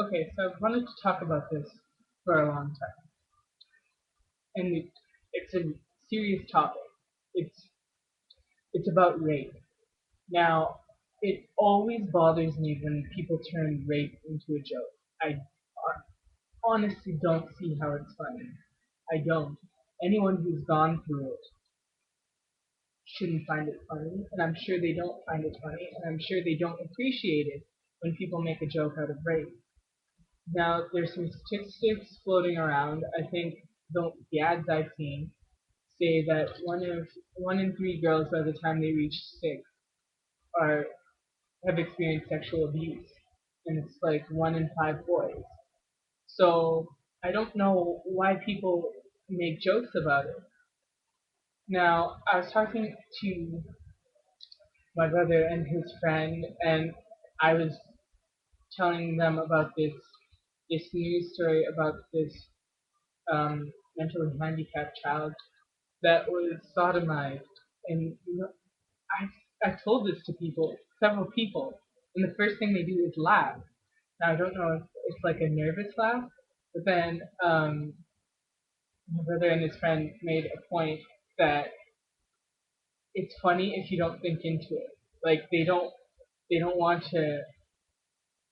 Okay, so I've wanted to talk about this for a long time, and it's a serious topic. It's it's about rape. Now, it always bothers me when people turn rape into a joke. I honestly don't see how it's funny. I don't. Anyone who's gone through it shouldn't find it funny, and I'm sure they don't find it funny, and I'm sure they don't appreciate it when people make a joke out of rape. Now, there's some statistics floating around. I think the ads I've seen say that one in three girls by the time they reach six are have experienced sexual abuse, and it's like one in five boys. So I don't know why people make jokes about it. Now, I was talking to my brother and his friend, and I was telling them about this news story about this mentally handicapped child that was sodomized. And I told this to several people, and the first thing they do is laugh. Now I don't know if it's like a nervous laugh, but then my brother and his friend made a point that it's funny if you don't think into it. Like they don't want to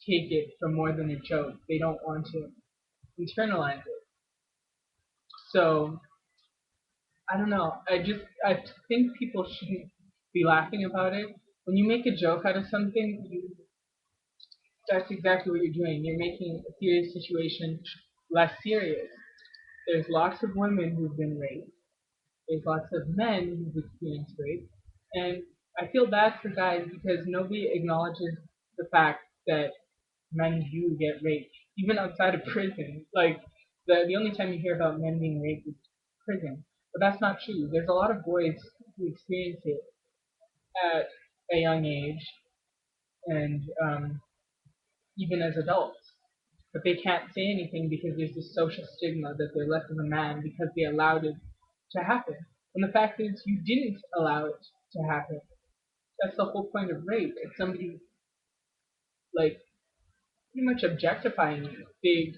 take it for more than a joke. They don't want to internalize it. So I don't know. I think people shouldn't be laughing about it. When you make a joke out of something, that's exactly what you're doing. You're making a serious situation less serious. There's lots of women who've been raped. There's lots of men who've experienced rape, and I feel bad for guys because nobody acknowledges the fact that men do get raped, even outside of prison. Like the only time you hear about men being raped is prison, but that's not true. There's a lot of boys who experience it at a young age, and even as adults. But they can't say anything because there's this social stigma that they're less of a man because they allowed it to happen. And the fact is, you didn't allow it to happen. That's the whole point of rape. It's somebody like pretty much objectifying you. They've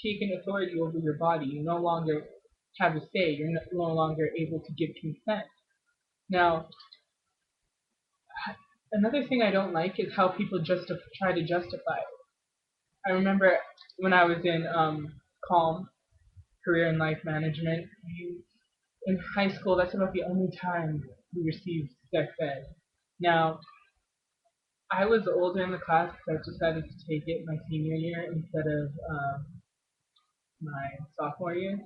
taken authority over your body. You no longer have a say. You're no longer able to give consent. Now, another thing I don't like is how people just try to justify it. I remember when I was in CALM, career and life management, in high school, that's about the only time we received sex ed. Now, I was older in the class because I decided to take it my senior year instead of my sophomore year.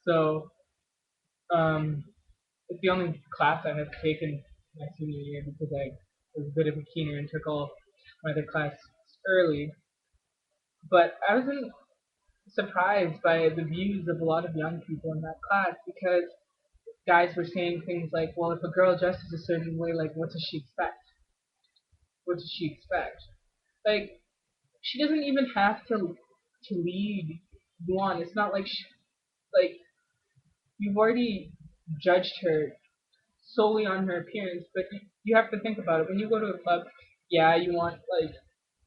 So um, it's the only class I have taken my senior year because I was a bit of a keener and took all my other classes early. But I wasn't surprised by the views of a lot of young people in that class because guys were saying things like, well, if a girl dresses a certain way, like, what does she expect? What does she expect? Like, she doesn't even have to lead you on. It's not like like you've already judged her solely on her appearance, but you have to think about it. When you go to a club, yeah, you want like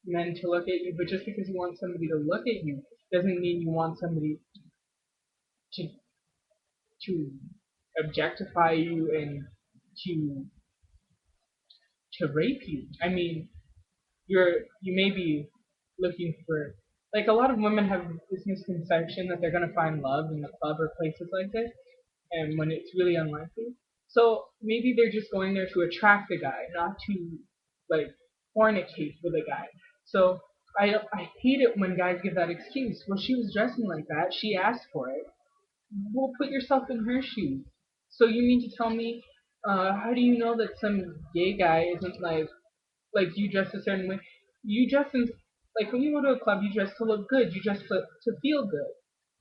men to look at you, but just because you want somebody to look at you doesn't mean you want somebody to to objectify you and to to rape you. I mean, you may be looking for like a lot of women have this misconception that they're gonna find love in the club or places like this, and when it's really unlikely. So maybe they're just going there to attract a guy, not to like fornicate with a guy. So I hate it when guys give that excuse. Well, she was dressing like that. She asked for it. Well, put yourself in her shoes. So you mean to tell me, how do you know that some gay guy isn't like you dress a certain way? You dress in like when you go to a club, you dress to look good. You dress to feel good.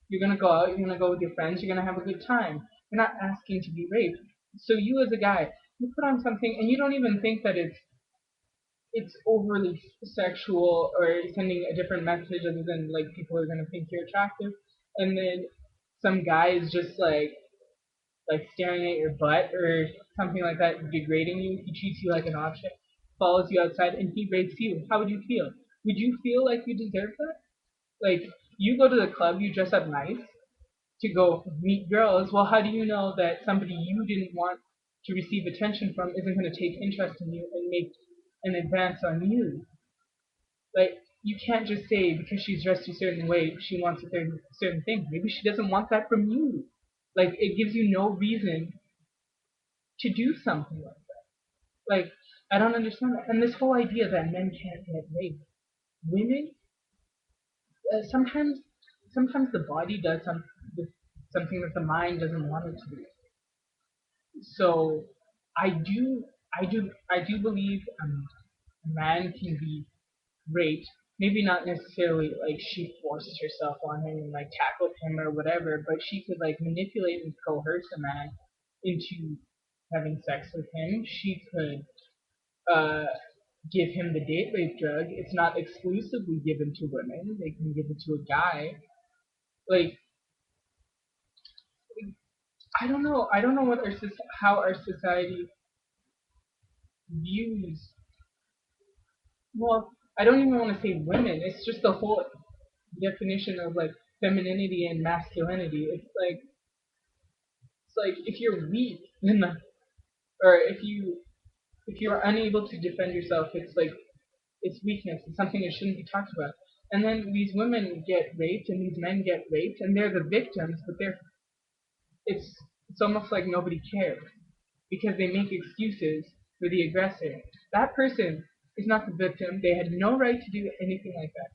You're gonna go out. You're gonna go with your friends. You're gonna have a good time. You're not asking to be raped. So you as a guy, you put on something and you don't even think that it's overly sexual or sending a different message other than like people are gonna think you're attractive, and then some guy is just like staring at your butt or something like that, degrading you. He treats you like an object, follows you outside, and he rapes you. How would you feel? Would you feel like you deserve that? Like, you go to the club, you dress up nice to go meet girls. Well, how do you know that somebody you didn't want to receive attention from isn't going to take interest in you and make an advance on you? Like, you can't just say because she's dressed a certain way, she wants a certain thing. Maybe she doesn't want that from you. Like, it gives you no reason to do something like that. Like, I don't understand that. And this whole idea that men can't get raped. Women, sometimes the body does something that the mind doesn't want it to do. So I do believe a man can be raped. Maybe not necessarily like she forces herself on him and like tackled him or whatever, but she could like manipulate and coerce a man into having sex with him. She could uh, give him the date rape drug. It's not exclusively given to women. They can give it to a guy. Like, I don't know. I don't know what how our society views. Well, I don't even want to say women. It's just the whole definition of like femininity and masculinity. It's like if you're weak, then or if you're unable to defend yourself, it's like it's weakness. It's something that shouldn't be talked about. And then these women get raped and these men get raped and they're the victims, but it's it's almost like nobody cares because they make excuses for the aggressor. That person is not the victim. They had no right to do anything like that.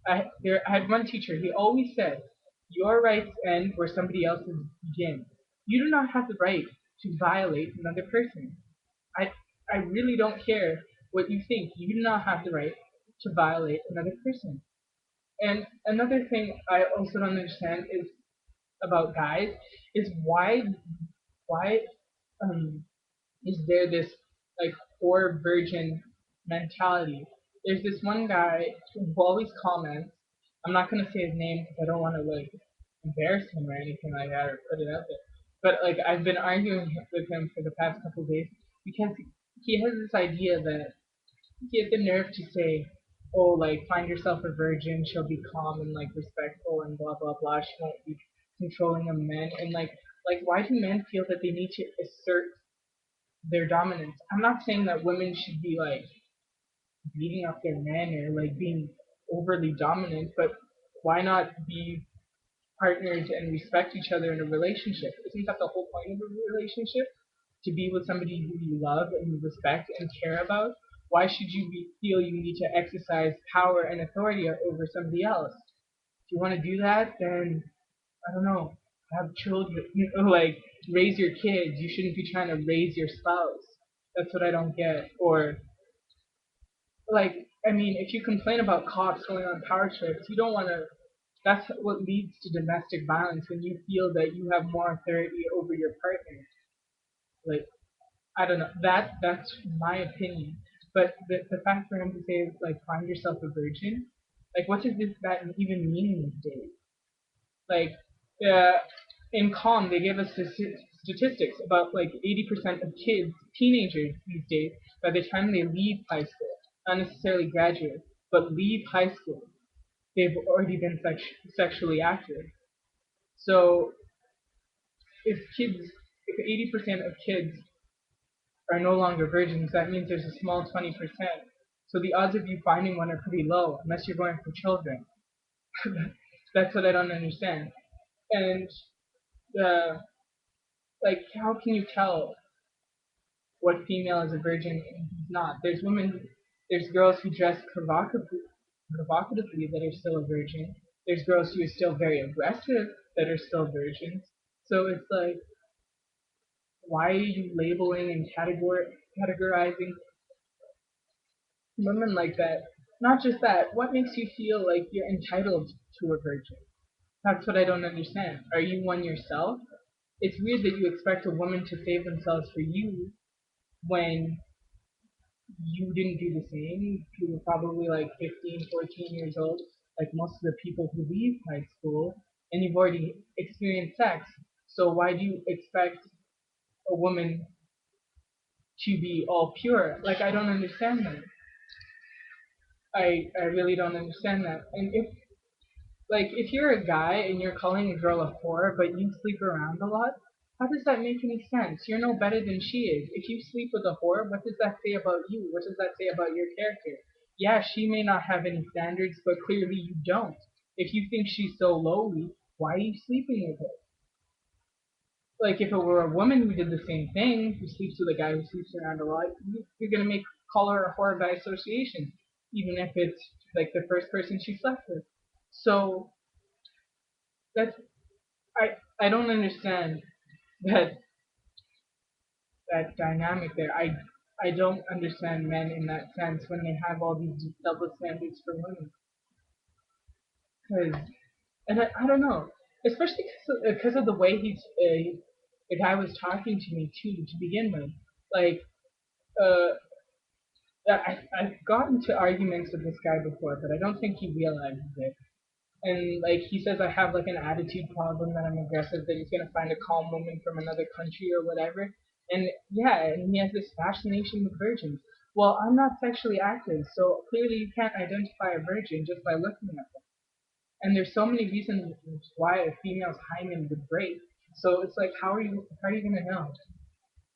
I had one teacher. He always said, "Your rights end where somebody else's begin. You do not have the right to violate another person. I I really don't care what you think. You do not have the right to violate another person." And another thing I also don't understand is about guys is why um is there this like poor virgin mentality? There's this one guy who always comments. I'm not gonna say his name because I don't want to like embarrass him or anything like that or put it out there. But like I've been arguing with him for the past couple of days because he has this idea that he had the nerve to say, "Oh, like find yourself a virgin. She'll be calm and like respectful and blah blah blah. She won't be controlling a man." And like why do men feel that they need to assert their dominance? I'm not saying that women should be like beating up their men or like being overly dominant, but why not be partners and respect each other in a relationship? Isn't that the whole point of a relationship? To be with somebody who you love and respect and care about? Why should you feel you need to exercise power and authority over somebody else? If you want to do that, then I don't know, have children, like raise your kids. You shouldn't be trying to raise your spouse. That's what I don't get. Or like, I mean, if you complain about cops going on power trips, you don't want to. That's what leads to domestic violence when you feel that you have more authority over your partner. Like, I don't know. That's my opinion. But the fact for him to say like find yourself a virgin, like what does that even mean these days? Like, uh, in Calm, they gave us statistics about like 80% of kids, teenagers these days, by the time they leave high school, not necessarily graduate, but leave high school, they've already been sexually active. So if 80% of kids are no longer virgins, that means there's a small 20%. So the odds of you finding one are pretty low, unless you're going for children. That's what I don't understand. And uh, like, how can you tell what female is a virgin and who's not? There's girls who dress provocatively that are still a virgin. There's girls who are still very aggressive that are still virgins. So it's like, why are you labeling and categorizing women like that? Not just that, what makes you feel like you're entitled to a virgin? That's what I don't understand. Are you one yourself? It's weird that you expect a woman to save themselves for you when you didn't do the same. You were probably like 15, 14 years old, like most of the people who leave high school, and you've already experienced sex. So why do you expect a woman to be all pure? Like, I don't understand that. I really don't understand that. And Like, if you're a guy and you're calling a girl a whore, but you sleep around a lot, how does that make any sense? You're no better than she is. If you sleep with a whore, what does that say about you? What does that say about your character? Yeah, she may not have any standards, but clearly you don't. If you think she's so lowly, why are you sleeping with her? Like, if it were a woman who did the same thing, who sleeps with a guy who sleeps around a lot, you're gonna make call her a whore by association, even if it's like the first person she slept with. So that's I don't understand that that dynamic there. I don't understand men in that sense when they have all these double standards for women. Cause and I don't know, especially because of the way the guy was talking to me too to begin with. Like uh, I've gotten to arguments with this guy before, but I don't think he realizes it. And like he says, I have like an attitude problem, that I'm aggressive, that he's gonna find a calm woman from another country or whatever. And yeah, and he has this fascination with virgins. Well, I'm not sexually active, so clearly you can't identify a virgin just by looking at them. And there's so many reasons why a female's hymen would break. So it's like, how are you gonna know?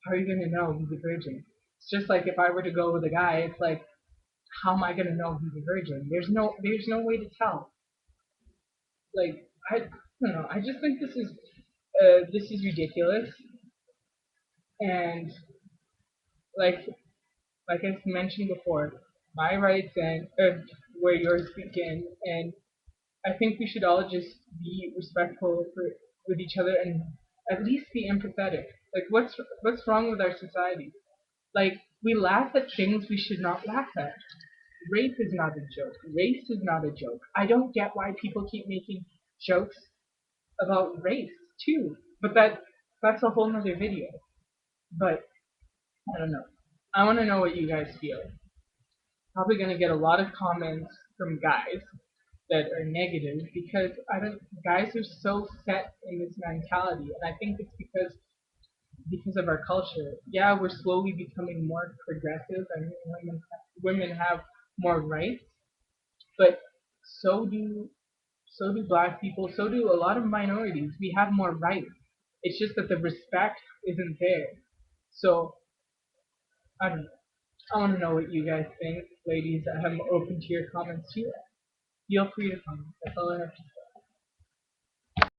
How are you gonna know he's a virgin? It's just like if I were to go with a guy, it's like, how am I gonna know he's a virgin? There's no way to tell. Like I don't know. I just think this is ridiculous, and like like I mentioned before, my rights and where yours begin, and I think we should all just be respectful with each other and at least be empathetic. Like what's wrong with our society? Like we laugh at things we should not laugh at. Rape is not a joke. Race is not a joke. I don't get why people keep making jokes about race too. But that's a whole nother video. But I don't know. I want to know what you guys feel. Probably gonna get a lot of comments from guys that are negative because I don't. Guys are so set in this mentality, and I think it's because of our culture. Yeah, we're slowly becoming more progressive, and women have more rights, but so do so do black people, so do a lot of minorities. We have more rights. It's just that the respect isn't there. So I don't know. I want to know what you guys think, ladies. I'm open to your comments too. Feel free to comment. That's all I have to say.